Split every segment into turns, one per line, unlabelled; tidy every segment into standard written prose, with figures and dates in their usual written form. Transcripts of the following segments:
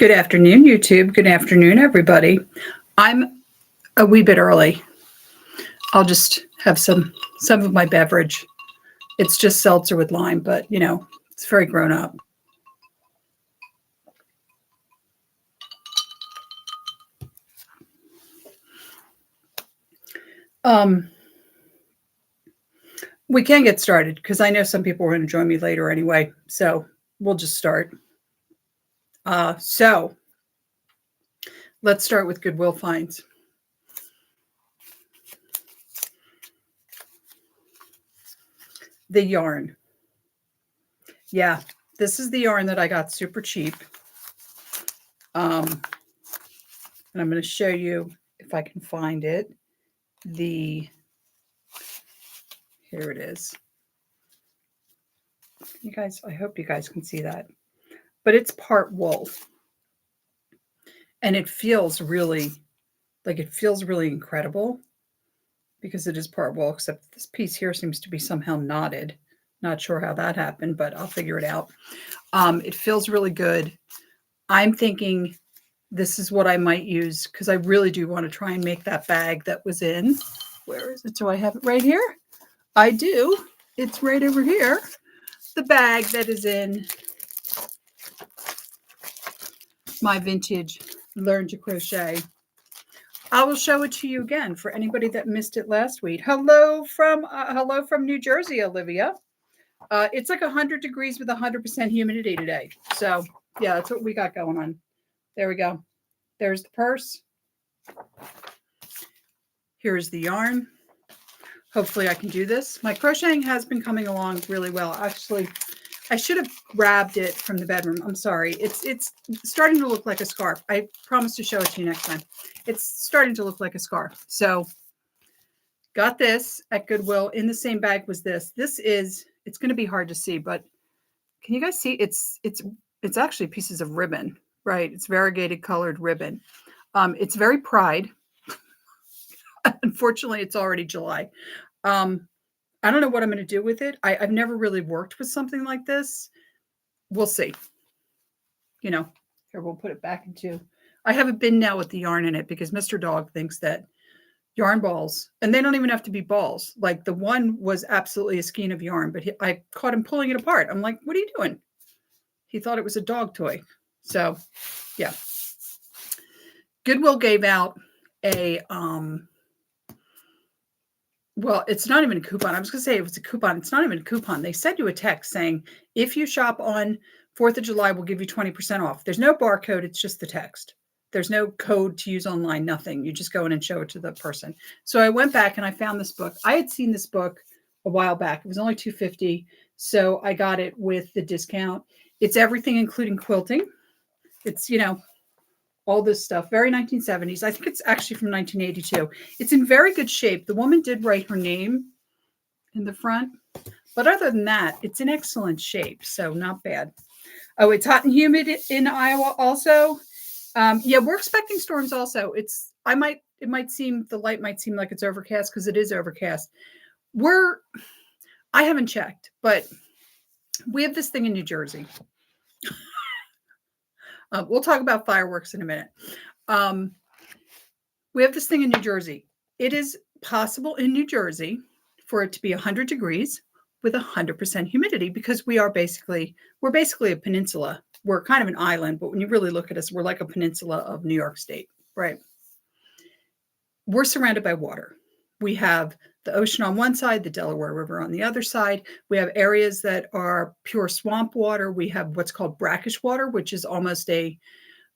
Good afternoon, YouTube. Good afternoon, everybody. I'm a wee bit early. I'll just have some of my beverage. It's just seltzer with lime, but it's very grown up. We can get started because I know some people are going to join me later anyway. So we'll just start. So let's start with Goodwill finds. The yarn. Yeah, this is the yarn that I got super cheap. And I'm going to show you if I can find it. Here it is. You guys, I hope you guys can see that. But it's part wool. And it feels really incredible because it is part wool, except this piece here seems to be somehow knotted. Not sure how that happened, but I'll figure it out. It feels really good. I'm thinking this is what I might use because I really do want to try and make that bag that was in. Where is it? Do I have it right here? I do. It's right over here. The bag that is in my vintage Learn to Crochet. I will show it to you again for anybody that missed it last week. Hello from New Jersey, Olivia. It's like 100 degrees with 100% humidity today. So yeah, that's what we got going on. There we go. There's the purse. Here's the yarn. Hopefully I can do this. My crocheting has been coming along really well. Actually, I should have grabbed it from the bedroom. I'm sorry. It's starting to look like a scarf. I promise to show it to you next time. It's starting to look like a scarf. So got this at Goodwill. In the same bag was this. It's going to be hard to see, but can you guys see? It's actually pieces of ribbon, right? It's variegated colored ribbon. It's very Pride. Unfortunately, it's already July. I don't know what I'm going to do with it. I've never really worked with something like this. We'll see. Here, we'll put it back into. I have a bin now with the yarn in it because Mr. Dog thinks that yarn balls, and they don't even have to be balls. Like the one was absolutely a skein of yarn, but I caught him pulling it apart. I'm like, what are you doing? He thought it was a dog toy. So, yeah. Goodwill gave out a well, it's not even a coupon. I was going to say if it's a coupon, it's not even a coupon. They sent you a text saying, if you shop on 4th of July, we'll give you 20% off. There's no barcode. It's just the text. There's no code to use online, nothing. You just go in and show it to the person. So I went back and I found this book. I had seen this book a while back. It was only $2.50. So I got it with the discount. It's everything, including quilting. It's, all this stuff, very 1970s. I think it's actually from 1982. It's in very good shape. The woman did write her name in the front, but other than that, it's in excellent shape. So not bad. Oh, it's hot and humid in Iowa also. Yeah, we're expecting storms also. The light might seem like it's overcast because it is overcast. I haven't checked, but we have this thing in New Jersey. We'll talk about fireworks in a minute. We have this thing in New Jersey. It is possible in New Jersey for it to be 100 degrees with 100% humidity because we're basically a peninsula. We're kind of an island, but when you really look at us, we're like a peninsula of New York State, right? We're surrounded by water. We have the ocean on one side, the Delaware River on the other side. We have areas that are pure swamp water. We have what's called brackish water, which is almost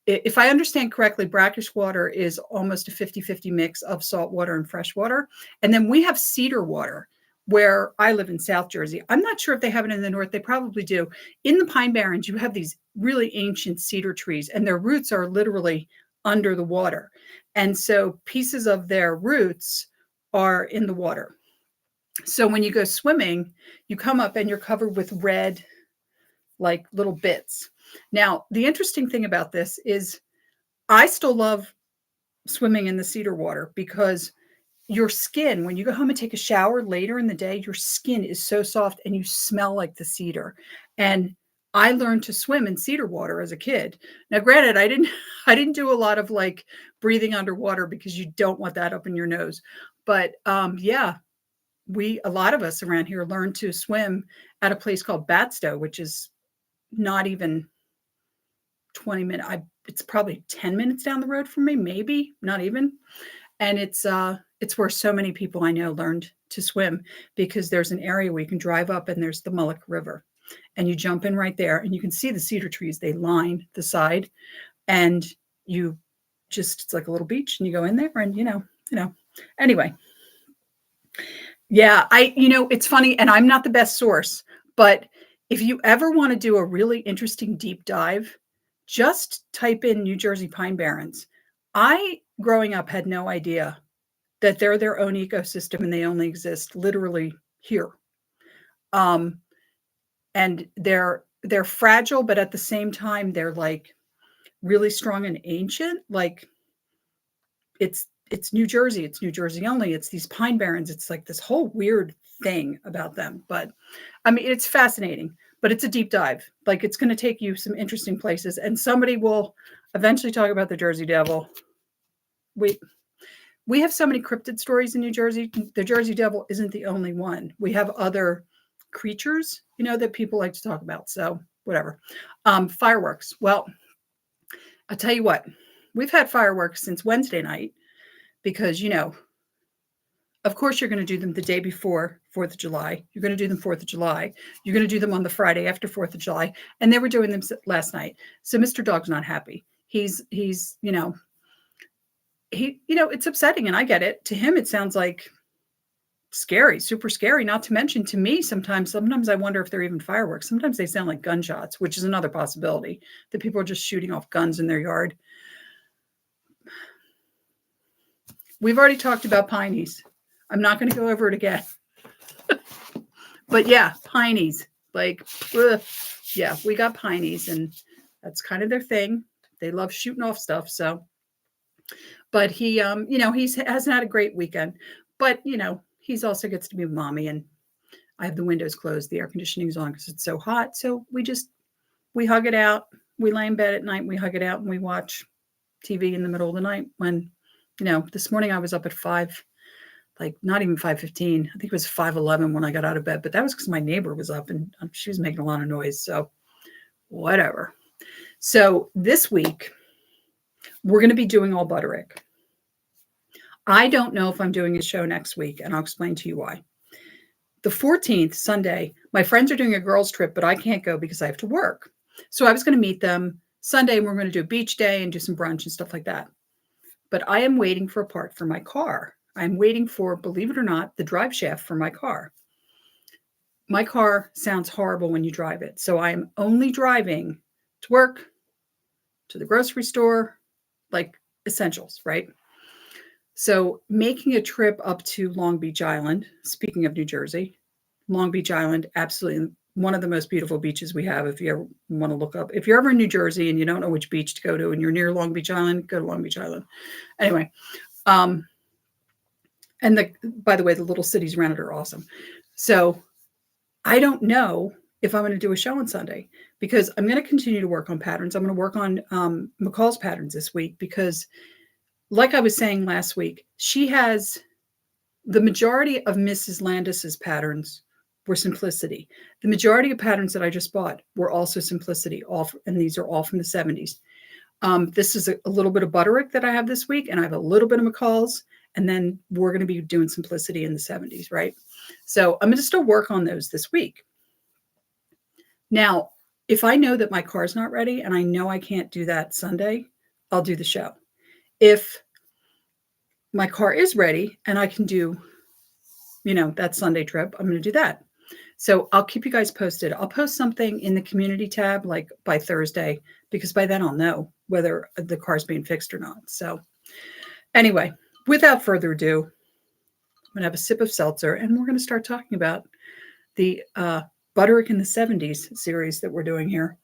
if I understand correctly, brackish water is almost a 50-50 mix of salt water and fresh water. And then we have cedar water where I live in South Jersey. I'm not sure if they have it in the north. They probably do. In the Pine Barrens, you have these really ancient cedar trees, and their roots are literally under the water. And so pieces of their roots are in the water. So when you go swimming, you come up and you're covered with red, like little bits. Now, the interesting thing about this is I still love swimming in the cedar water because your skin, when you go home and take a shower later in the day, your skin is so soft and you smell like the cedar. And I learned to swim in cedar water as a kid. Now, granted, I didn't do a lot of like breathing underwater because you don't want that up in your nose. But yeah, a lot of us around here learned to swim at a place called Batstow, which is not even 20 minutes. It's probably 10 minutes down the road from me, maybe not even. And it's where so many people I know learned to swim, because there's an area where you can drive up and there's the Mullick River, and you jump in right there and you can see the cedar trees. They line the side, and it's like a little beach, and you go in there and, anyway. Yeah, it's funny, and I'm not the best source, but if you ever want to do a really interesting deep dive, just type in New Jersey Pine Barrens. I, growing up, had no idea that they're their own ecosystem and they only exist literally here. And they're fragile, but at the same time, they're like really strong and ancient. Like it's New Jersey. It's New Jersey only. It's these Pine Barrens. It's like this whole weird thing about them. But I mean, it's fascinating, but it's a deep dive. Like, it's going to take you some interesting places, and somebody will eventually talk about the Jersey Devil. We have so many cryptid stories in New Jersey. The Jersey Devil isn't the only one. We have other creatures, that people like to talk about. So whatever. Fireworks. Well, I'll tell you what, we've had fireworks since Wednesday night because, of course, you're going to do them the day before 4th of July. You're going to do them 4th of July. You're going to do them on the Friday after 4th of July. And they were doing them last night. So Mr. Dog's not happy. He's it's upsetting, and I get it. To him, it sounds like scary, super scary. Not to mention, to me, sometimes I wonder if they're even fireworks. Sometimes they sound like gunshots, which is another possibility, that people are just shooting off guns in their yard. We've already talked about pineys. I'm not going to go over it again. But yeah, pineys. Like, yeah, we got pineys, and that's kind of their thing. They love shooting off stuff. So, but he hasn't had a great weekend. But he's also gets to be with mommy, and I have the windows closed. The air conditioning's on because it's so hot. So we hug it out. We lay in bed at night. We hug it out, and we watch TV in the middle of the night. When, this morning I was up at 5, like not even 5:15. I think it was 5:11 when I got out of bed. But that was because my neighbor was up and she was making a lot of noise. So whatever. So this week we're going to be doing all Butterick. I don't know if I'm doing a show next week, and I'll explain to you why. The 14th, Sunday, my friends are doing a girls' trip, but I can't go because I have to work. So I was going to meet them Sunday, and we're going to do a beach day and do some brunch and stuff like that. But I am waiting for a part for my car. I'm waiting for, believe it or not, the drive shaft for my car. My car sounds horrible when you drive it. So I'm only driving to work, to the grocery store, like essentials, right? So making a trip up to Long Beach Island, speaking of New Jersey, Long Beach Island, absolutely one of the most beautiful beaches we have. If you ever want to look up, if you're ever in New Jersey and you don't know which beach to go to and you're near Long Beach Island, go to Long Beach Island. Anyway, and by the way, the little cities around it are awesome. So I don't know if I'm going to do a show on Sunday because I'm going to continue to work on patterns. I'm going to work on McCall's patterns this week because, like I was saying last week, she has the majority of Mrs. Landis's patterns were simplicity. The majority of patterns that I just bought were also simplicity, and these are all from the 70s. This is a little bit of Butterick that I have this week, and I have a little bit of McCall's, and then we're going to be doing simplicity in the 70s, right? So I'm going to still work on those this week. Now, if I know that my car's not ready and I know I can't do that Sunday, I'll do the show. If my car is ready and I can do, that Sunday trip, I'm going to do that. So I'll keep you guys posted. I'll post something in the community tab like by Thursday, because by then I'll know whether the car's being fixed or not. So anyway, without further ado, I'm going to have a sip of seltzer and we're going to start talking about the Butterick in the 70s series that we're doing here.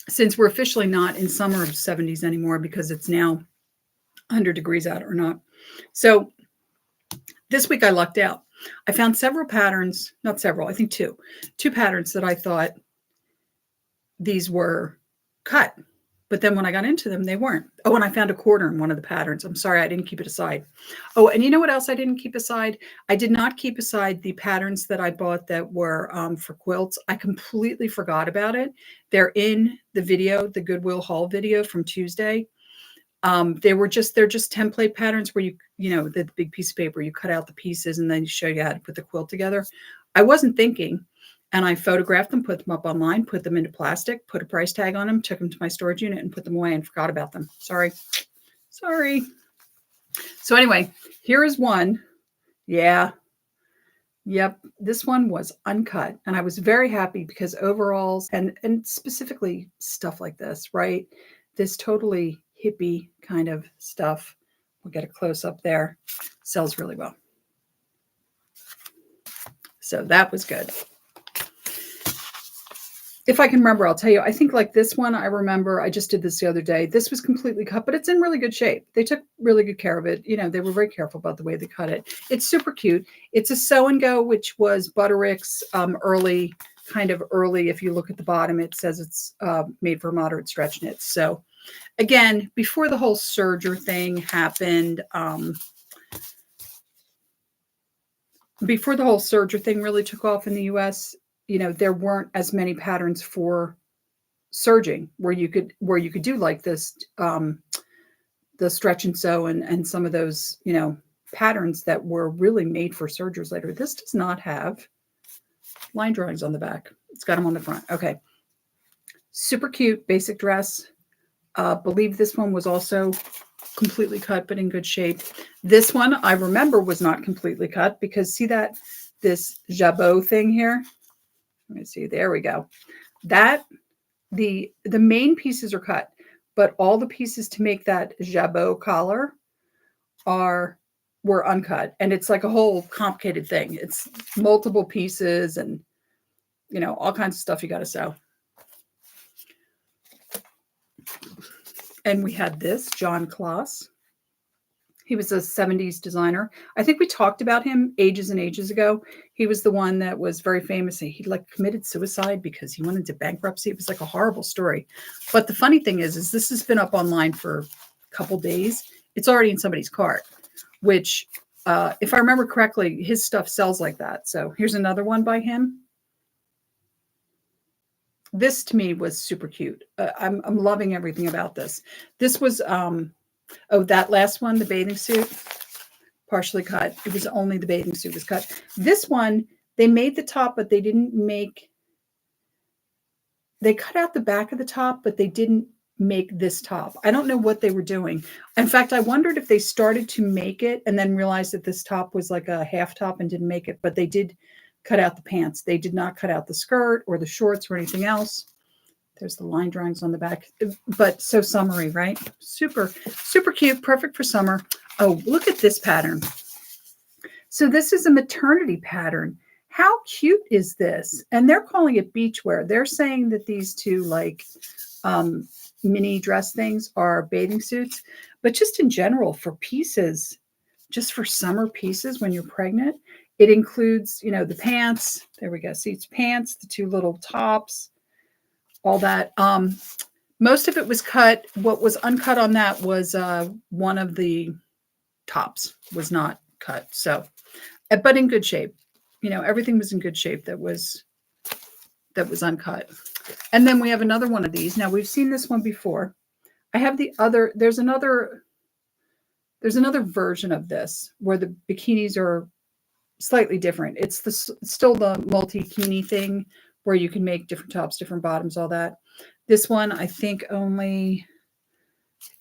Since we're officially not in summer of 70s anymore because it's now 100 degrees out or not. So this week I lucked out. I found several patterns, not several, I think two patterns that I thought these were cut. But then when I got into them, they weren't. Oh, and I found a quarter in one of the patterns. I'm sorry, I didn't keep it aside. Oh, and you know what else I didn't keep aside? I did not keep aside the patterns that I bought that were for quilts. I completely forgot about it. They're in the video, the Goodwill haul video from Tuesday. They're just template patterns where you know, the big piece of paper, you cut out the pieces and then you show you how to put the quilt together. I wasn't thinking. And I photographed them, put them up online, put them into plastic, put a price tag on them, took them to my storage unit and put them away and forgot about them. Sorry. So anyway, here is one. Yeah. Yep. This one was uncut. And I was very happy because overalls and specifically stuff like this, right? This totally hippie kind of stuff. We'll get a close up there. Sells really well. So that was good. If I can remember, I'll tell you, I think like this one, I remember I just did this the other day. This was completely cut, but it's in really good shape. They took really good care of it. You know, they were very careful about the way they cut it. It's super cute. It's a sew and go, which was Butterick's early. If you look at the bottom, it says it's made for moderate stretch knits. So again, before the whole serger thing happened, before the whole serger thing really took off in the US, you know, there weren't as many patterns for serging where you could do like this, the stretch and sew and some of those, you know, patterns that were really made for sergers later. This does not have line drawings on the back. It's got them on the front. Okay. Super cute basic dress. Believe this one was also completely cut, but in good shape. This one I remember was not completely cut because see this jabot thing here? Let me see. There we go. That the main pieces are cut, but all the pieces to make that jabot collar were uncut, and it's like a whole complicated thing. It's multiple pieces, and you know, all kinds of stuff you got to sew. And we had this John Kloss. He was a 70s designer. I think we talked about him ages and ages ago. He was the one that was very famous. He like committed suicide because he went into bankruptcy. It was like a horrible story. But the funny thing is this has been up online for a couple days. It's already in somebody's cart, which if I remember correctly, his stuff sells like that. So here's another one by him. This to me was super cute. I'm loving everything about this. This was, that last one, the bathing suit, partially cut. It was only the bathing suit was cut. This one, they made the top, but they cut out the back of the top, but they didn't make this top. I don't know what they were doing. In fact, I wondered if they started to make it and then realized that this top was like a half top and didn't make it, but they did cut out the pants. They did not cut out the skirt or the shorts or anything else. There's the line drawings on the back, but so summery, right? Super, super cute. Perfect for summer. Oh, look at this pattern. So this is a maternity pattern. How cute is this? And they're calling it beachwear. They're saying that these two like mini dress things are bathing suits, but just in general for pieces, just for summer pieces when you're pregnant, it includes, you know, the pants. There we go. See, it's pants, the two little tops, all that. Most of it was cut. What was uncut on that was one of the tops was not cut. So, but in good shape. You know, everything was in good shape that was uncut. And then we have another one of these. Now we've seen this one before. I have the other, there's another version of this where the bikinis are slightly different. It's still the multi-bikini thing where you can make different tops, different bottoms, all that. This one, I think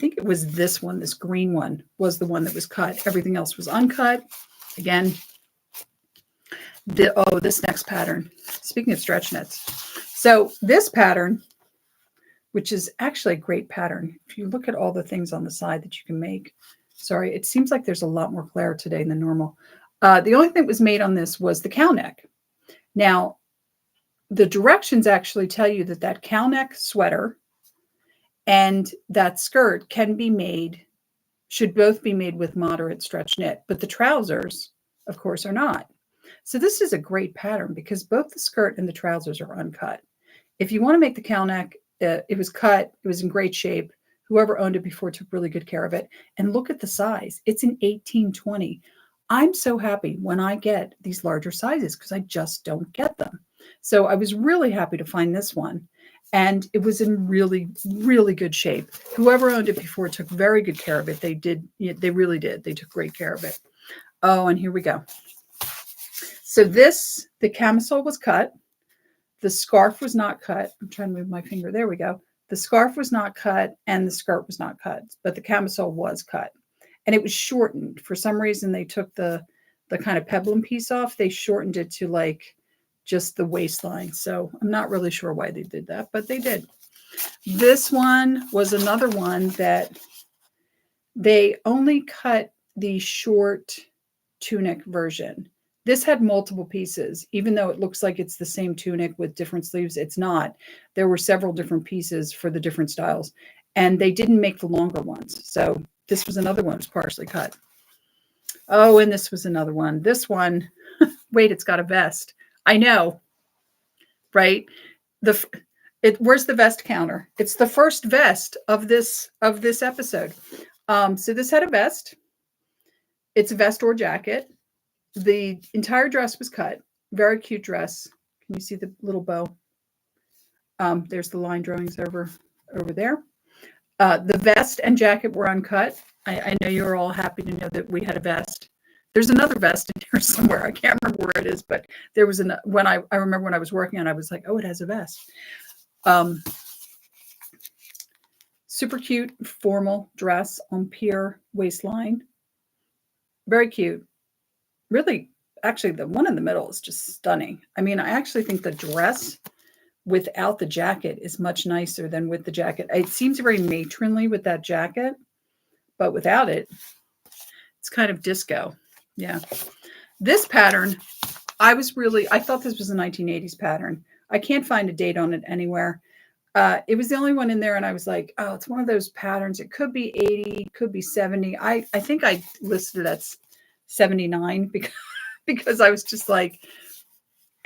it was this one, this green one was the one that was cut. Everything else was uncut. Again, this next pattern. Speaking of stretch knits. So this pattern, which is actually a great pattern. If you look at all the things on the side that you can make. Sorry, it seems like there's a lot more glare today than normal. The only thing that was made on this was the cow neck. Now, the directions actually tell you that cow neck sweater and that skirt should both be made with moderate stretch knit, but the trousers, of course, are not. So this is a great pattern because both the skirt and the trousers are uncut. If you want to make the cow neck, it was cut. It was in great shape. Whoever owned it before took really good care of it. And look at the size. It's an 1820. I'm so happy when I get these larger sizes because I just don't get them. So I was really happy to find this one. And it was in really, really good shape. Whoever owned it before took very good care of it. They did. They really did. They took great care of it. Oh, and here we go. So the camisole was cut. The scarf was not cut. I'm trying to move my finger. There we go. The scarf was not cut and the skirt was not cut, but the camisole was cut. And it was shortened. For some reason, they took the kind of peplum piece off. They shortened it to like just the waistline. So I'm not really sure why they did that, but they did. This one was another one that they only cut the short tunic version. This had multiple pieces, even though it looks like it's the same tunic with different sleeves. It's not. There were several different pieces for the different styles, and they didn't make the longer ones. So this was another one that was partially cut. Oh, and this was another one. This one, wait, it's got a vest. I know, right? Where's the vest counter? It's the first vest of this episode. So this had a vest. It's a vest or jacket. The entire dress was cut. Very cute dress. Can you see the little bow? There's the line drawings over there. The vest and jacket were uncut. I know you're all happy to know that we had a vest. There's another vest in here somewhere. I can't remember where it is, but there was I remember when I was working on it, I was like, oh, it has a vest. Super cute formal dress on pier waistline. Very cute. Really, actually, the one in the middle is just stunning. I mean, I actually think the dress without the jacket is much nicer than with the jacket. It seems very matronly with that jacket, but without it, it's kind of disco. Yeah. This pattern, I thought this was a 1980s pattern. I can't find a date on it anywhere. It was the only one in there, and I was like, oh, it's one of those patterns. It could be 80, could be 70. I think I listed it at 79 because I was just like,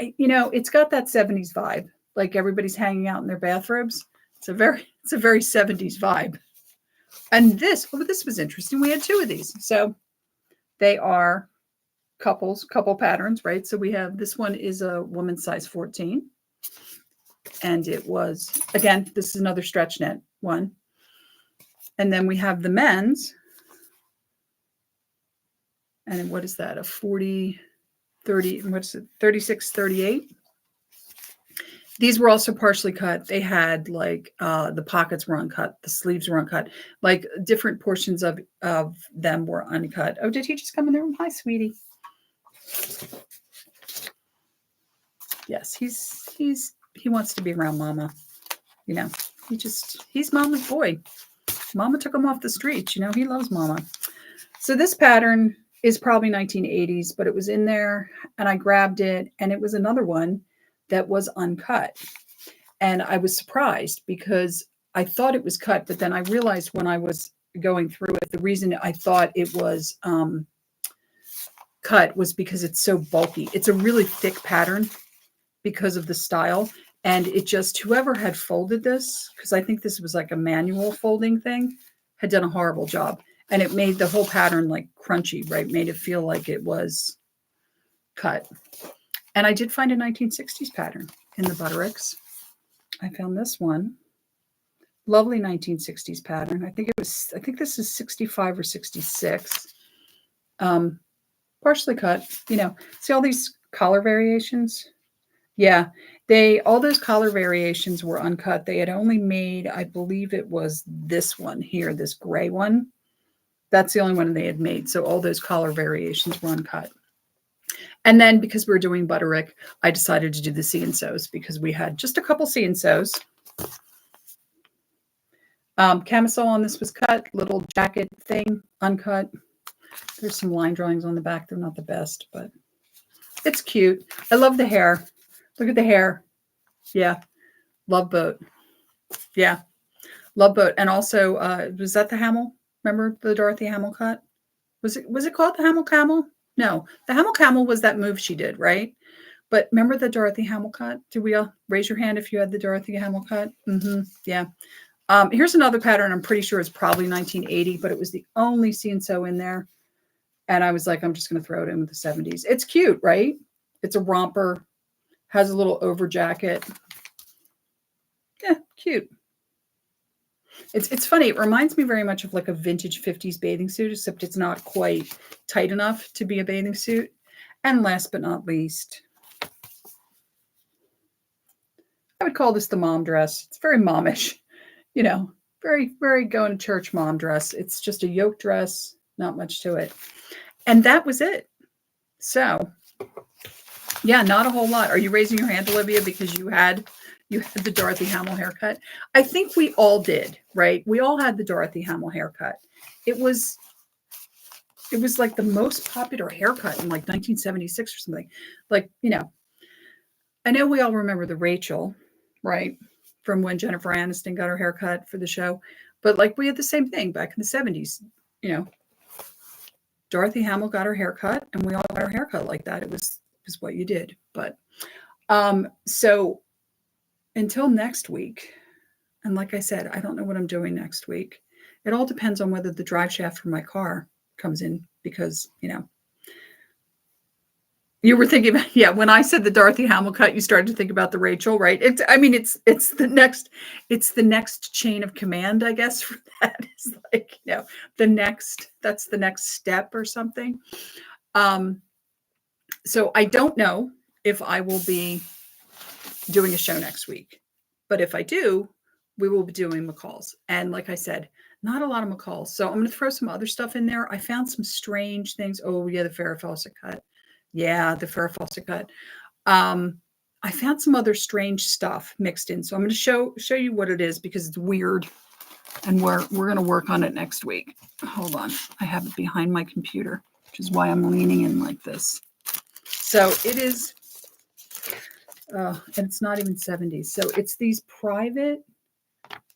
it's got that 70s vibe. Like everybody's hanging out in their bathrobes. It's a very 70s vibe. And this was interesting. We had two of these. So they are couple patterns, right? So we have, this one is a woman's size 14. And it was, again, this is another stretch net one. And then we have the men's. And what is that? A 40, 30, what's it? 36, 38. These were also partially cut. They had like the pockets were uncut. The sleeves were uncut. Like different portions of them were uncut. Oh, did he just come in the room? Hi, sweetie. Yes, he wants to be around Mama. He's Mama's boy. Mama took him off the streets. He loves Mama. So this pattern is probably 1980s, but it was in there and I grabbed it, and it was another one that was uncut. And I was surprised because I thought it was cut, but then I realized when I was going through it, the reason I thought it was cut was because it's so bulky. It's a really thick pattern because of the style. And it just, whoever had folded this, because I think this was like a manual folding thing, had done a horrible job. And it made the whole pattern like crunchy, right? Made it feel like it was cut. And I did find a 1960s pattern in the Buttericks. I found this one. Lovely 1960s pattern. I think this is 65 or 66. Partially cut, see all these collar variations? Yeah, all those collar variations were uncut. They had only made, I believe it was this one here, this gray one. That's the only one they had made. So all those collar variations were uncut. And then because we were doing Butterick, I decided to do the see-and-sews because we had just a couple see-and-sews. Camisole on this was cut, little jacket thing, uncut. There's some line drawings on the back. They're not the best, but it's cute. I love the hair. Look at the hair. Yeah. Love boat. Yeah. Love boat. And also, was that the Hamel? Remember the Dorothy Hamel cut? Was it called the Hamel Camel? No, the Hamel Camel was that move she did, right? But remember the Dorothy Hamill cut? Did we all raise your hand if you had the Dorothy Hamill cut? Yeah. Here's another pattern. I'm pretty sure it's probably 1980, but it was the only see-and-sew in there. And I was like, I'm just going to throw it in with the 70s. It's cute, right? It's a romper, has a little over jacket. Yeah, cute. It's funny. It reminds me very much of like a vintage 50s bathing suit, except it's not quite tight enough to be a bathing suit. And last but not least, I would call this the mom dress. It's very momish, you know, very, very going to church mom dress. It's just a yoke dress, not much to it. And that was it. So, yeah, not a whole lot. Are you raising your hand, Olivia, because you had the Dorothy Hamill haircut? I think we all did, right? We all had the Dorothy Hamill haircut. It was like the most popular haircut in like 1976 or something. Like, you know, I know we all remember the Rachel, right? From when Jennifer Aniston got her haircut for the show. But like we had the same thing back in the 70s, you know. Dorothy Hamill got her haircut and we all got our haircut like that. It was what you did. But so until next week, and like I said, I don't know what I'm doing next week. It all depends on whether the drive shaft for my car comes in because, you know, you were thinking about, yeah, when I said the Dorothy Hamill cut, you started to think about the Rachel, right? It's the next chain of command, I guess, for that is like, you know, that's the next step or something. So I don't know if I will be doing a show next week, but if I do, we will be doing McCall's. And like I said, not a lot of McCall's. So I'm going to throw some other stuff in there. I found some strange things. Oh yeah, the Farrah Fawcett cut. Yeah, the Farrah Fawcett cut. I found some other strange stuff mixed in. So I'm going to show you what it is because it's weird. And we're going to work on it next week. Hold on. I have it behind my computer, which is why I'm leaning in like this. So it is, and it's not even 70s. So it's this private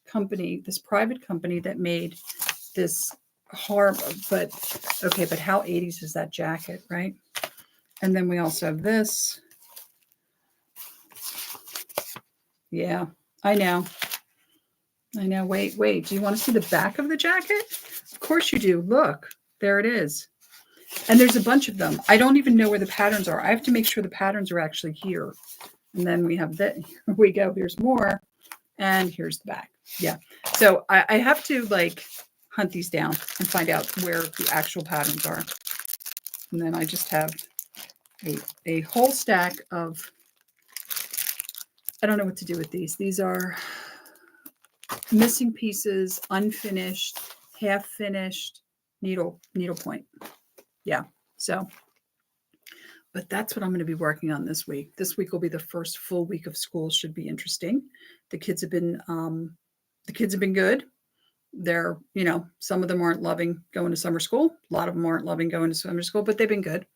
company that made this horrible, but how 80s is that jacket, right? And then we also have this. Yeah, I know. Wait. Do you want to see the back of the jacket? Of course you do. Look, there it is. And there's a bunch of them. I don't even know where the patterns are. I have to make sure the patterns are actually here. And then we have that. Here we go. Here's more. And here's the back. Yeah. So I have to like hunt these down and find out where the actual patterns are. And then I just have a whole stack of, I don't know what to do with these. These are missing pieces, unfinished, half finished, needle point. Yeah. So, but that's what I'm going to be working on this week. This week will be the first full week of school. Should be interesting. The kids have been good. They're, you know, some of them aren't loving going to summer school. A lot of them aren't loving going to summer school, but they've been good.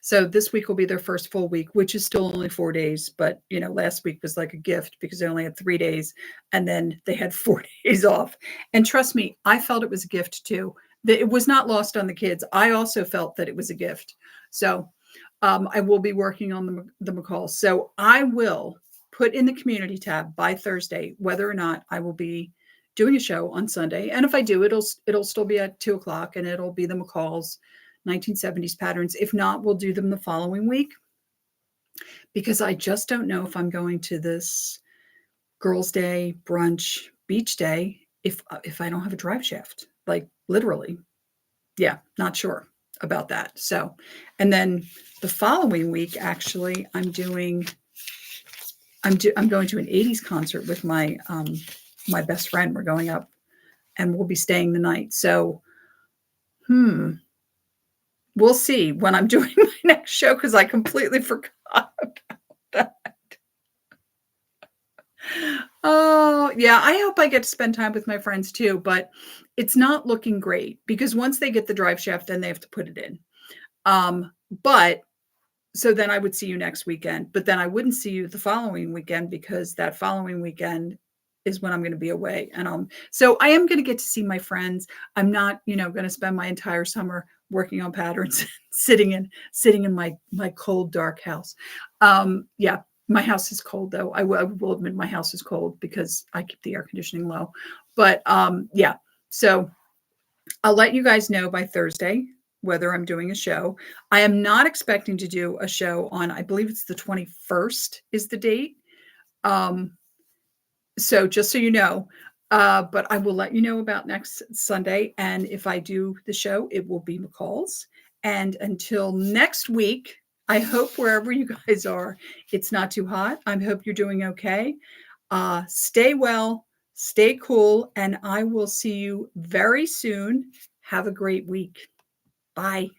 So this week will be their first full week, which is still only 4 days. But, you know, last week was like a gift because they only had 3 days and then they had 4 days off. And trust me, I felt it was a gift too. It was not lost on the kids. I also felt that it was a gift. So I will be working on the McCalls. So I will put in the community tab by Thursday whether or not I will be doing a show on Sunday. And if I do, it'll still be at 2:00 and it'll be the McCall's 1970s patterns. If not, we'll do them the following week because I just don't know if I'm going to this girls' day, brunch, beach day if I don't have a drive shaft, like literally. Yeah, not sure about that. So, and then the following week, actually, I'm going to an 80s concert with my my best friend. We're going up and we'll be staying the night. So, we'll see when I'm doing my next show because I completely forgot about that. Oh, yeah. I hope I get to spend time with my friends too, but it's not looking great because once they get the drive shaft, then they have to put it in. But so then I would see you next weekend, but then I wouldn't see you the following weekend because that following weekend is when I'm going to be away. And so I am going to get to see my friends. I'm not, going to spend my entire summer working on patterns, sitting in my cold, dark house. Yeah, my house is cold though. I will admit my house is cold because I keep the air conditioning low. But yeah, so I'll let you guys know by Thursday whether I'm doing a show. I am not expecting to do a show on, I believe it's the 21st is the date. So just so you know, but I will let you know about next Sunday. And if I do the show, it will be McCall's. And until next week, I hope wherever you guys are, it's not too hot. I hope you're doing okay. Stay well, stay cool, and I will see you very soon. Have a great week. Bye.